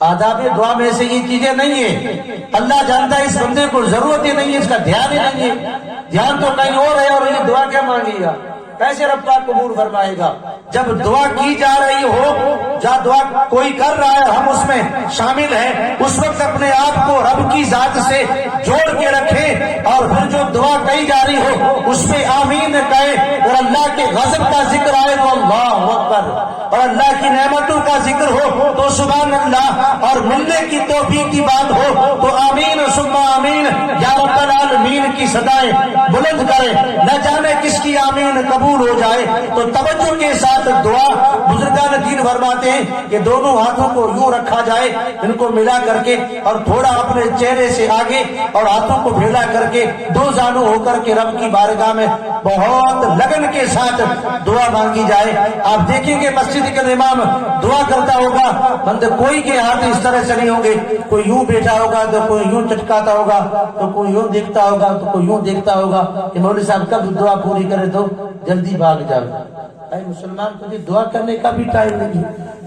آداب دعا میں سے یہ چیزیں نہیں ہیں. اللہ جانتا ہے اس بندے کو ضرورت ہی نہیں ہے, اس کا دھیان ہی نہیں ہے, دھیان تو کہیں اور ہے اور یہ دعا کیا مانگے گا, کیسے رب پاک قبول فرمائے گا؟ جب دعا کی جا رہی ہو, جہاں دعا کوئی کر رہا ہے ہم اس میں شامل ہیں, اس وقت اپنے آپ کو رب کی ذات سے جوڑ کے رکھیں اور پھر جو دعا کہی جا رہی ہو اس پہ آمین کہیں. اور اللہ کے غضب کا ذکر آئے تو اللہ اکبر, اور اللہ کی نعمتوں کا ذکر ہو تو سبحان اللہ, اور ملنے کی توفیق کی بات ہو تو آمین ثم آمین یا رب العالمین کی صدائیں بلند کریں. نہ جانے کس کی آمین قبول ہو جائے. تو توجہ کے ساتھ دعا, بزرگان دین فرماتے ہیں کہ دونوں ہاتھوں کو یوں رکھا جائے, ان کو ملا کر کے اور تھوڑا اپنے چہرے سے آگے اور ہاتھوں کو پھیلا کر کے دو زانو ہو کر کے رب کی بارگاہ میں بہت لگن کے ساتھ دعا مانگی جائے. آپ دیکھیں گے مسجد کا امام دعا کرتا ہوگا, بندے کوئی کے ہاتھ اس طرح سے نہیں ہوں گے, کوئی یوں بیٹھا ہوگا تو کوئی یوں چٹکاتا ہوگا تو کوئی یوں دیکھتا ہوگا تو کوئی یوں دیکھتا ہوگا کہ مولوی صاحب کب دعا پوری کرے تو جلدی بھاگ جاؤ. اے مسلمان تجھے دعا کرنے کا بھی ٹائم نہیں.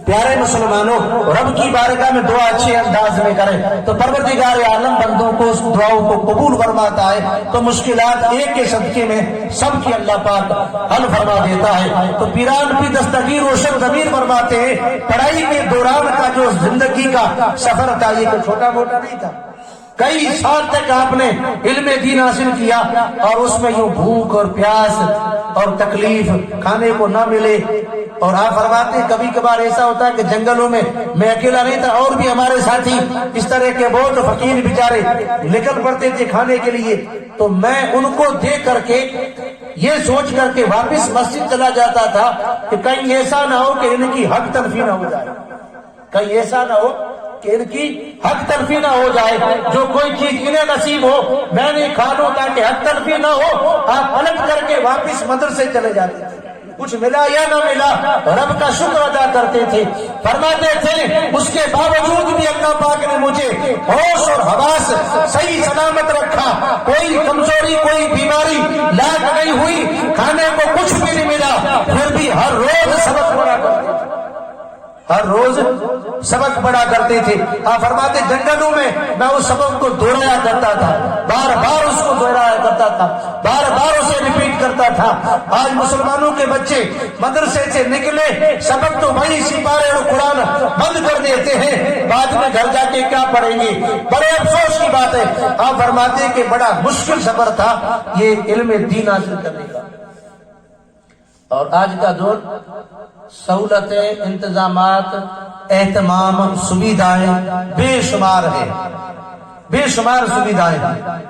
پیارے مسلمانوں, رب کی بارگاہ میں دعا اچھے انداز میں کریں تو پروردگار عالم بندوں کو اس دعاؤں کو قبول فرماتا ہے. تو مشکلات ایک کے صدقے میں سب کی اللہ پاک حل فرما دیتا ہے. تو پیران بھی دستگیر روشن ضمیر فرماتے ہیں, پڑھائی کے دوران کا جو زندگی کا سفر تھا یہ تو چھوٹا موٹا نہیں تھا. کئی سال تک آپ نے علم دین حاصل کیا اور اس میں یوں بھوک اور پیاس اور تکلیف, کھانے کو نہ ملے. اور آپ فرماتے کبھی کبھار ایسا ہوتا ہے کہ جنگلوں میں میں اکیلا نہیں تھا, اور بھی ہمارے ساتھی اس طرح کے بہت فقیر بیچارے نکل پڑتے تھے کھانے کے لیے, تو میں ان کو دیکھ کر کے یہ سوچ کر کے واپس مسجد چلا جاتا تھا کہ کہیں ایسا نہ ہو کہ ان کی حق تلفی نہ ہو جائے, کہیں ایسا نہ ہو کہ ان کی حق تلفی نہ ہو جائے. جو کوئی چیز انہیں نصیب ہو میں نے کھا لوں تاکہ حق تلفی نہ ہو. آپ پلٹ کر کے واپس مدرسے چلے جاتے تھے, کچھ ملا یا نہ ملا رب کا شکر ادا کرتے تھے. فرماتے تھے اس کے باوجود بھی اللہ پاک نے مجھے ہوش اور حواس صحیح سلامت رکھا, کوئی کمزوری کوئی بیماری لاحق نہیں ہوئی, کھانے کو کچھ بھی نہیں ملا, پھر بھی ہر روز سبق پڑھا کرتے تھے, ہر روز سبق پڑھا کرتے تھے. آپ فرماتے جنگلوں میں اس سبق کو دہرایا کرتا تھا, بار بار اس کو دہرایا کرتا تھا, بار بار اسے ریپیٹ کرتا تھا. آج مسلمانوں کے بچے مدرسے سے نکلے, سبق تو وہی سپارے اور قرآن بند کر دیتے ہیں, بعد میں گھر جا کے کیا پڑھیں گے. بڑے افسوس کی بات ہے. آپ فرماتے کہ بڑا مشکل سفر تھا یہ علم دین حاصل کرنے کا. اور آج کا دور سہولتیں، انتظامات، اہتمام، سویدھائیں بے شمار ہے، بے شمار سویدھائیں ہیں۔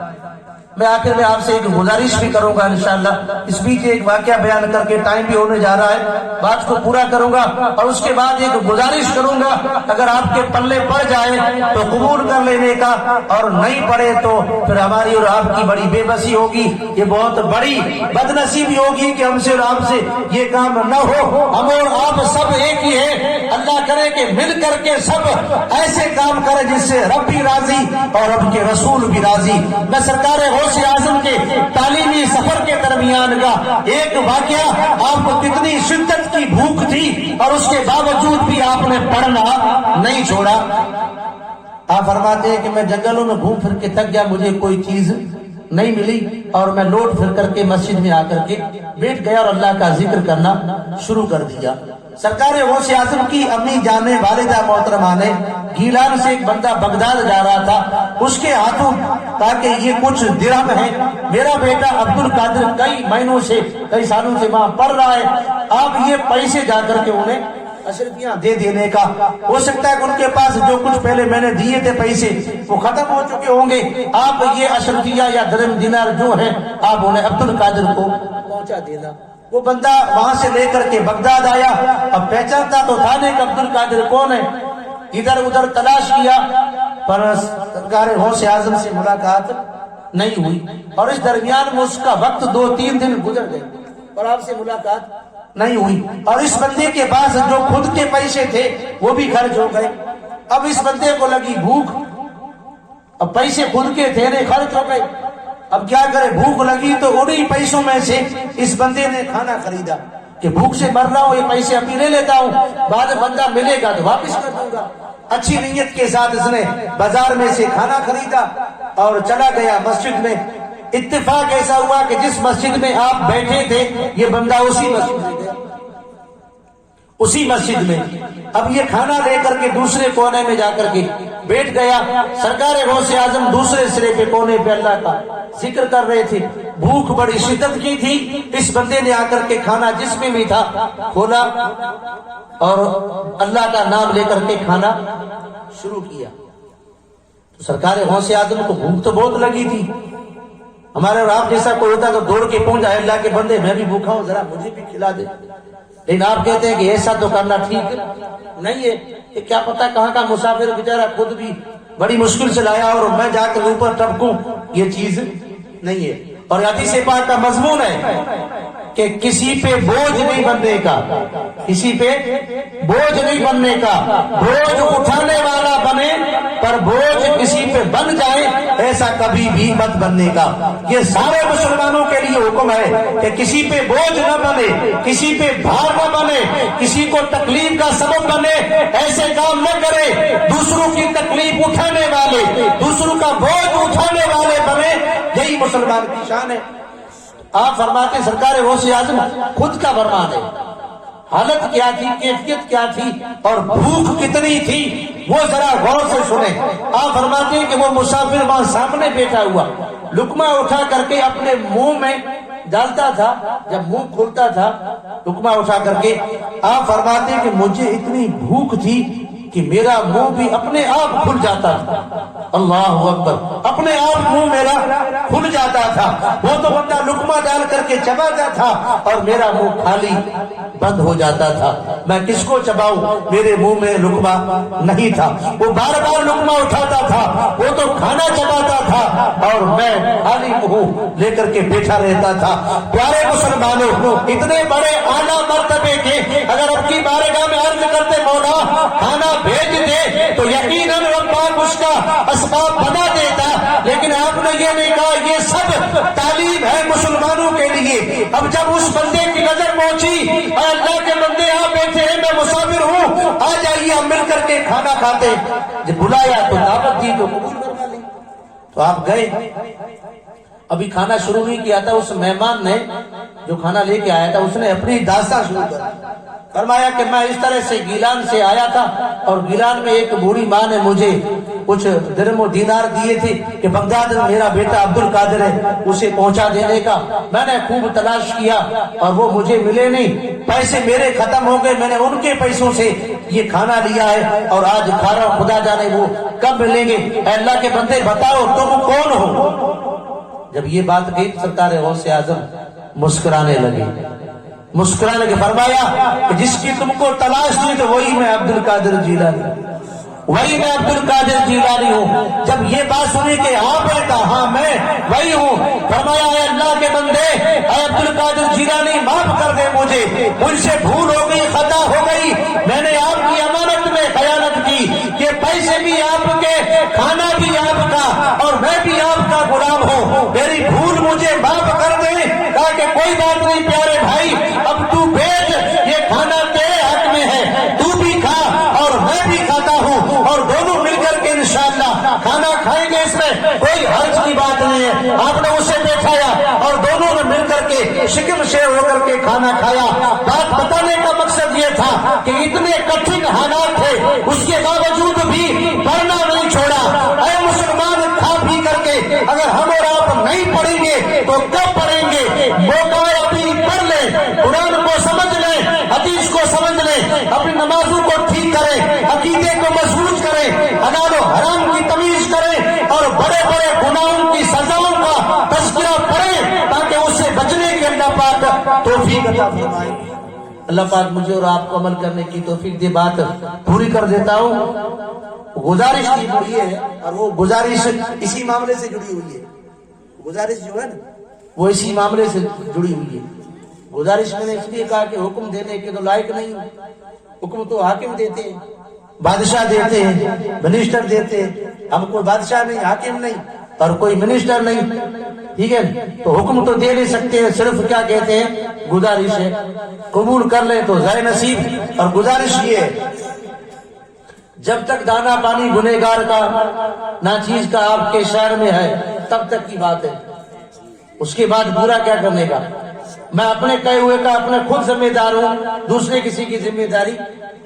میں آخر میں آپ سے ایک گزارش بھی کروں گا انشاءاللہ، اس بیچ ایک واقعہ بیان کر کے ٹائم بھی ہونے جا رہا ہے، بات کو پورا کروں گا اور اس کے بعد ایک گزارش کروں گا، اگر آپ کے پلے پڑ جائے تو قبول کر لینے کا، اور نہیں پڑے تو پھر ہماری اور آپ کی بڑی بے بسی ہوگی، یہ بہت بڑی بد نصیبی ہوگی کہ ہم سے اور آپ سے یہ کام نہ ہو۔ ہم اور آپ سب ایک ہی ہیں، اللہ کرے کہ مل کر کے سب ایسے کام کرے جس سے رب بھی راضی اور رب کے رسول بھی راضی۔ میں سرکار غوث اعظم کے تعلیمی سفر کے درمیان کا ایک واقعہ، آپ کو کتنی شدت کی بھوک تھی اور اس کے باوجود بھی آپ نے پڑھنا نہیں چھوڑا۔ آپ فرماتے ہیں کہ میں جنگلوں میں گھوم پھر کے تھک گیا، مجھے کوئی چیز نہیں ملی اور میں لوٹ پھر کر کے مسجد میں آ کر کے بیٹھ گیا اور اللہ کا ذکر کرنا شروع کر دیا۔ سرکار غوث اعظم کی امی جان والدہ محترمہ نے گیلان سے ایک بندہ بغداد جا رہا تھا، اس کے ہاتھوں تاکہ یہ کچھ درہم ہے، میرا بیٹا عبد القادر کئی مہینوں سے، کئی سالوں سے وہاں پڑھ رہا ہے، آپ یہ پیسے جا کر کے انہیں اشرفیاں دے دینے کا، ہو سکتا ہے کہ ان کے پاس جو کچھ پہلے میں نے دیے تھے پیسے وہ ختم ہو چکے ہوں گے، آپ یہ اشرفیہ یا درہم دینار جو ہیں آپ انہیں عبد القادر کو پہنچا دینا۔ وہ بندہ وہاں سے لے کر کے بغداد آیا، اب پہچانتا تو تھا نہیں کہ عبد القادر کون ہے، ادھر ادھر تلاش کیا پر سرکار غوث اعظم سے ملاقات نہیں ہوئی، اور اس درمیان میں اس کا وقت 2-3 دن گزر گئے اور آپ سے ملاقات نہیں ہوئی، اور اس بندے کے پاس جو خود کے پیسے تھے وہ بھی خرچ ہو گئے۔ اب اس بندے کو لگی بھوک، اب پیسے خود کے تھے نہیں، خرچ ہو گئے، اب کیا کرے، بھوک لگی تو انہی پیسوں میں سے اس بندے نے کھانا خریدا کہ بھوک سے مر رہا ہوں، یہ پیسے ابھی لے لیتا ہوں، بعد بندہ ملے گا تو واپس کر دوں گا۔ اچھی نیت کے ساتھ اس نے بازار میں سے کھانا خریدا اور چلا گیا مسجد میں۔ اتفاق ایسا ہوا کہ جس مسجد میں آپ بیٹھے تھے یہ بندہ اسی مسجد میں گیا، اسی مسجد میں۔ اب یہ کھانا لے کر کے دوسرے کونے میں جا کر کے بیٹھ گیا۔ سرکار غوث اعظم دوسرے سرے پہ کونے پہ اللہ کا ذکر کر رہے تھے، بھوک بڑی شدت کی تھی، اس بندے نے آ کر کے کھانا جس میں بھی تھا کھولا اور اللہ کا نام لے کر کے کھانا شروع کیا۔ تو سرکار غوث اعظم کو بھوک تو بہت لگی تھی، ہمارے اور آپ جیسا کوئی ہوتا تو دوڑ کے پہنچ جائے، اللہ کے بندے میں بھی بھوکا ہوں ذرا مجھے بھی کھلا دے، لیکن آپ کہتے ہیں کہ ایسا تو کرنا ٹھیک نہیں ہے، کہ کیا پتا کہاں کا مسافر بیچارہ خود بھی بڑی مشکل سے لایا اور میں جا کر اوپر ٹپکوں، یہ چیز نہیں ہے۔ اور حدیث پاک کا مضمون ہے کہ کسی پہ بوجھ نہیں بننے کا، کسی پہ بوجھ نہیں بننے کا، بوجھ اٹھانے والا بنے پر بوجھ کسی پہ بن جائے ایسا کبھی بھی مت بننے کا۔ یہ سارے مسلمانوں کے لیے حکم ہے کہ کسی پہ بوجھ نہ بنے، کسی پہ بھار نہ بنے، کسی کو تکلیف کا سبب بنے، ایسے کام نہ کرے، دوسروں کی تکلیف اٹھانے والے، دوسروں کا بوجھ اٹھانے والے بنے، یہی مسلمان کی شان ہے۔ آپ فرماتے سرکار غوث اعظم خود کا فرمان ہے، حالت کیا تھی، کیفیت کیا تھی اور بھوک کتنی تھی وہ ذرا غور سے سنیں۔ آپ فرماتے ہیں کہ وہ مسافر وہاں سامنے بیٹھا ہوا لقمہ اٹھا کر کے اپنے منہ میں ڈالتا تھا، جب منہ کھلتا تھا لقمہ اٹھا کر کے، آپ فرماتے ہیں کہ مجھے اتنی بھوک تھی کہ میرا منہ بھی اپنے آپ کھل جاتا تھا، اللہ اکبر، اپنے آپ منہ میرا کھل جاتا تھا، وہ تو بندہ لقمہ ڈال کر کے چباتا تھا اور میرا منہ خالی بند ہو جاتا تھا، میں کس کو چباؤں، میرے منہ میں لقمہ نہیں تھا، وہ بار بار لقمہ اٹھاتا تھا، وہ تو کھانا چباتا تھا اور میں خالی منہ لے کر کے بیٹھا رہتا تھا۔ پیارے مسلمانوں، اتنے بڑے اعلیٰ مرتبے کے اگر اب کی بارگاہ میں عرض کرتے مولا کھانا بھیج دے تو یقیناً رب پاک اس کا اسباب بنا دیتا، لیکن آپ نے یہ نہیں کہا، یہ سب تعلیم ہے مسلمانوں کے لیے۔ اب جب اس بندے کی نظر پہنچی، اے اللہ کے بندے آپ بیٹھے ہیں، میں مسافر ہوں، آ جائیے ہم مل کر کے کھانا کھاتے، جب بلایا تو دعوت دی تو قبول کروا لی، تو آپ گئے، ابھی کھانا شروع نہیں کیا تھا، اس مہمان نے جو کھانا لے کے آیا تھا اس نے اپنی داستان شروع کر فرمایا کہ میں اس طرح سے گیلان سے آیا تھا اور گیلان میں ایک بوڑھی ماں نے مجھے کچھ درہم و دینار دیے تھے کہ بغداد میں میرا بیٹا عبد القادر ہے اسے پہنچا دینے کا. میں نے خوب تلاش کیا اور وہ مجھے ملے نہیں. پیسے میرے ختم ہو گئے. میں نے ان کے پیسوں سے یہ کھانا لیا ہے اور آج کھا رہا ہوں. خدا جانے وہ کب ملیں گے. اے اللہ کے بندے بتاؤ تم کون ہو. جب یہ بات کہی سرکار غوث اعظم مسکرانے لگے. مسکرانے کے فرمایا کہ جس کی تم کو تلاش تھی تو وہی میں عبد القادر جیلانی ہوں. جب یہ بات سنی کہ آپ نے کہا ہاں میں وہی ہوں. فرمایا اے اللہ کے بندے اے عبد القادر جیلانی معاف کر دے مجھ سے بھول ہو گئی خطا ہو گئی. میں نے آپ کی امانت میں خیانت کی کہ پیسے بھی آپ کے کھانا بھی آپ کا اور میں بھی آپ کا غلام ہوں. میری بھول مجھے معاف کر دے. کہا کہ کوئی بات نہیں پیارے بھائی اب تو بیچ یہ کھانا تیرے حق میں ہے. تو بھی کھا اور میں بھی کھاتا ہوں اور دونوں مل کر کے انشاءاللہ کھانا کھائیں گے. اس میں کوئی حرج کی بات نہیں ہے. آپ نے اسے بٹھایا اور دونوں نے مل کر کے شکم شیر ہو کر کے کھانا کھایا. بات بتانے کا مقصد یہ تھا کہ اتنے کٹھن حالات تھے اس کے باوجود بھی پڑھنا نہیں چھوڑا. اے مسلمان کھا پی کر کے اگر ہم اور آپ نہیں پڑھیں گے تو کب پڑھیں گے. موقع ابھی پڑھ لیں. قرآن کو سمجھ لیں. حدیث کو سمجھ لیں. اپنی نمازوں کو ٹھیک کریں. عقیدے کو مضبوط کریں. حلال و حرام کی تمیز کریں اور بڑے بڑے گناہوں کی سزاؤں کا تذکرہ پڑھیں تاکہ اس سے بچنے کے اللہ پاک توفیق عطا فرمائے. اللہ پاک مجھے اور آپ کو عمل کرنے کی توفیق دے. بات پوری کر دیتا ہوں. گزارش کی ہوئی ہے اور وہ گزارش اسی معاملے سے جڑی ہوئی ہے. گزارش جو ہے نا وہ اسی معاملے سے جڑی ہوئی ہے. گزارش میں نے اس لیے کہا کہ حکم دینے کے تو لائق نہیں. حکم تو حاکم دیتے ہیں, بادشاہ دیتے ہیں, منسٹر دیتے ہیں. ہم کوئی بادشاہ نہیں, حاکم نہیں اور کوئی منسٹر نہیں. ٹھیک ہے تو حکم تو دے نہیں سکتے ہیں. صرف کیا کہتے ہیں گزارش ہے. قبول کر لیں تو ذائع نصیب. اور گزارش یہ ہے جب تک دانا پانی گنہگار کا ناچیز کا آپ کے شہر میں ہے تب تک کی بات ہے. اس کے بعد برا کیا کرنے کا. میں اپنے کہے ہوئے کا اپنے خود ذمہ دار ہوں. دوسرے کسی کی ذمہ داری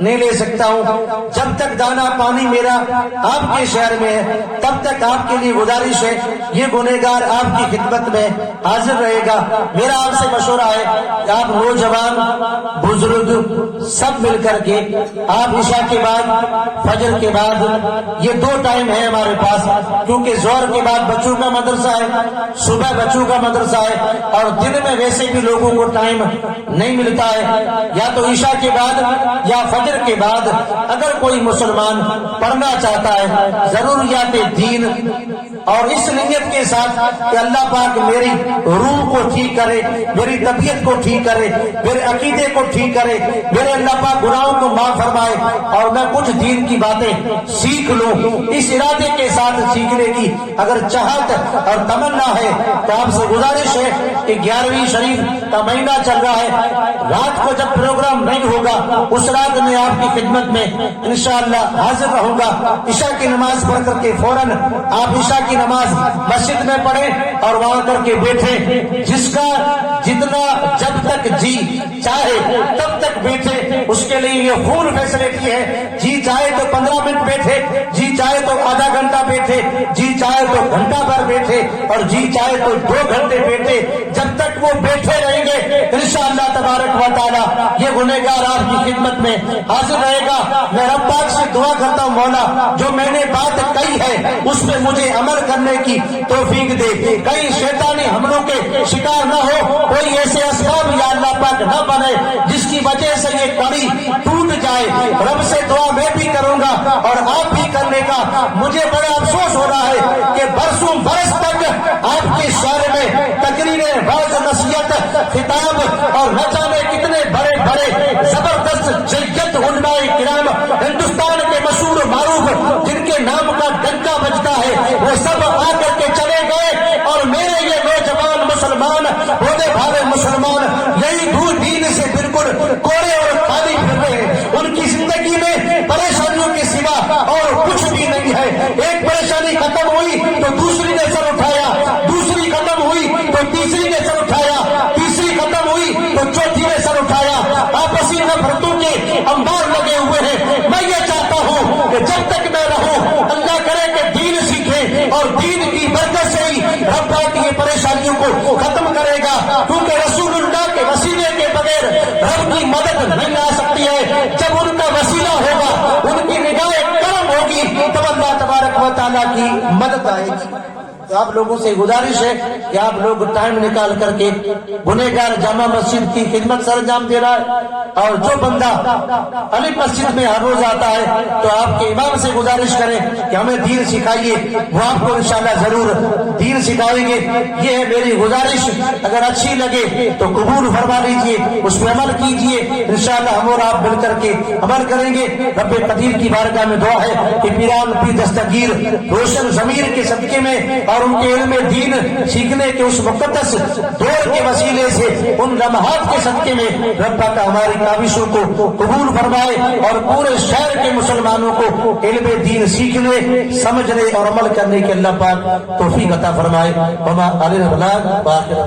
نہیں لے سکتا ہوں. جب تک دانا پانی میرا آپ کے شہر میں ہے تب تک آپ کے لیے گزارش ہے یہ گنہگار آپ کی خدمت میں حاضر رہے گا. میرا آپ سے مشورہ ہے کہ آپ نوجوان بزرگ سب مل کر کے آپ عشاء کے بعد فجر کے بعد یہ 2 ٹائم ہے ہمارے پاس کیونکہ ظہر کے بعد بچوں کا مدرسہ ہے, صبح بچوں کا مدرسہ ہے اور دن میں ویسے بھی لوگوں کو ٹائم نہیں ملتا ہے. یا تو عشاء کے بعد یا فجر کے بعد اگر کوئی مسلمان پڑھنا چاہتا ہے ضروریات دین اور اس نیت کے ساتھ کہ اللہ پاک میری روح کو ٹھیک کرے, میری طبیعت کو ٹھیک کرے, میرے عقیدے کو ٹھیک کرے, میرے اللہ پاک گناہوں کو معاف فرمائے اور میں کچھ دین کی باتیں سیکھ لوں, اس ارادے کے ساتھ سیکھنے کی اگر چاہت اور تمنا ہے تو آپ سے گزارش ہے کہ 11ویں شریف کا مہینہ چل رہا ہے. رات کو جب پروگرام نہیں ہوگا اس رات میں آپ کی خدمت میں انشاءاللہ حاضر رہوں گا. عشاء کی نماز پڑھ کر کے فوراً آپ عشاء کی نماز مسجد میں پڑھیں اور وہاں کر کے بیٹھیں. جس کا جتنا جب تک جی چاہے تب تک بیٹھے اس کے لیے یہ فل فیسلٹی ہے. جی چاہے تو 15 منٹ بیٹھے, جی چاہے تو آدھا گھنٹہ بیٹھے, جی چاہے تو گھنٹہ بھر بیٹھے اور جی چاہے تو 2 گھنٹے بیٹھے. جب تک وہ بیٹھے رہیں گے انشاءاللہ تبارک و تعالی یہ گنہگار آپ کی خدمت میں حاضر رہے گا. میں رب پاک سے دعا کرتا ہوں مولا جو میں نے بات کہی ہے اس پہ مجھے عمل کرنے کی توفیق دے. کئی شیطانی حملوں کے شکار نہ ہو, کوئی ایسے اسباب یا اللہ پاک نہ بنے جس کی وجہ سے یہ کڑی ٹوٹ جائے. رب سے دعا میں بھی کروں گا اور آپ بھی کرنے کا. مجھے بڑا افسوس ہو رہا ہے کہ برسوں برس تک آپ کے شہر میں تقریریں, واعظ, نصیحت, خطاب اور نہ جانے کتنے بڑے بڑے زبردست جیت علماء کرام ہندوستان کے مشہور معروف جن کے نام کا ڈنکا بجتا ہے وہ سب آ کر کے چلے گئے اور میرے یہ نوجوان مسلمان بوڑھے بھاوے مسلمان یہی دور دین سے بالکل کوڑے اور خالی پھر رہے ہیں. ان کی زندگی میں پریشانیوں کے سوا اور کچھ بھی نہیں ہے. ایک پریشانی ختم ہوئی تو دوسری نے سر اٹھایا, دوسری ختم ہوئی تو تیسری نے سر اٹھایا, تیسری ختم ہوئی تو چوتھی نے سر اٹھایا. آپسی نفرتوں کے انبار لگے ہوئے ہیں. میں یہ چاہتا ہوں کہ جب تک میں رہوں اللہ کرے تعالیٰ کی مدد آئے گی۔ تو آپ لوگوں سے گزارش ہے کہ آپ لوگ ٹائم نکال کر کے گنہگار جامع مسجد کی خدمت سر انجام دے رہا ہے، اور جو بندہ علی مسجد میں ہر روز آتا ہے تو آپ کے امام سے گزارش کریں کہ ہمیں دین سکھائیے، وہ آپ کو انشاءاللہ ضرور دین سکھائیں گے۔ یہ ہے میری گزارش، اگر اچھی لگے تو قبول فرما لیجیے، اس پہ عمل کیجیے، انشاءاللہ ہم اور آپ مل کر کے عمل کریں گے۔ رب قدیر کی بارگاہ میں دعا ہے کہ پیران پیر دستگیر روشن ضمیر کے صدقے میں اور ان کے علم دین سیکھنے کے اس مقدس دور کے وسیلے سے، ان لمحات کے صدقے میں رب کا ہماری کاوشوں کو قبول فرمائے اور پورے شہر کے مسلمانوں کو علم دین سیکھنے، سمجھنے اور عمل کرنے کے اللہ پاک توفیق عطا فرمائے۔ وما علینا البلاغ وآخر